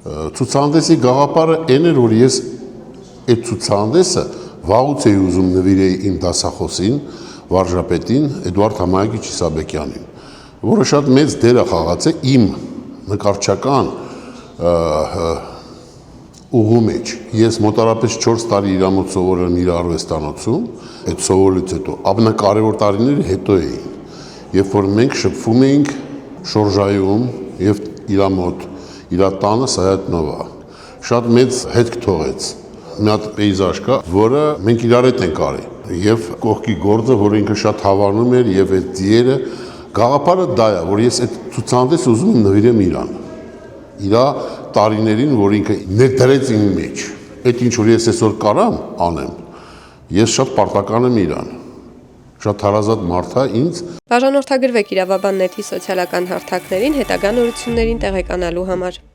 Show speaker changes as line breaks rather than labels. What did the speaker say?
Ցուցահանդեսի գաղափարը այն էր, որ ես այդ ցուցահանդեսը վաղուց էի ուզում նվիրեի իմ դասախոսին, վարժապետին Էդուարդ Համայակիչ Իսաբեկյանին, որը շատ մեծ դեր է խաղացել իմ նկարչական ուղու մեջ։ Ես մոտարապես 4 տարի իր մոտ սովորել եմ իր արվեստանոցում, այդ սովորելուց հետո ամենակարևոր տարիները հետո էին, երբ որ մենք շփվում էինք Շորժայում եւ իր մոտ իր տանը Սայաթնովա, շատ մեծ հետք թողեց։ Մի հատ պեյզաժ կա, որը մենք իրար հետ ենք արել եւ կողքի գործը, որը ինքը շատ հավանում էր եւ այդ ձիերը, գաղափարը դա է, որ ես այդ ցուցահանդեսը ուզում եմ նվիրեմ իրան։ Իրա տարիներին, որ ինքը ներդրեց իմ մեջ։ Այդ ինչ որ ես այսօր կարամ անեմ, ես շատ պարտական եմ իրան։ Շատ հարազատ մարդ է ինձ։
Բաժանորդագրվեք Իրավաբան նեթի սոցիալական հարթակներին հետագա նորություններին տեղեկանալու համար։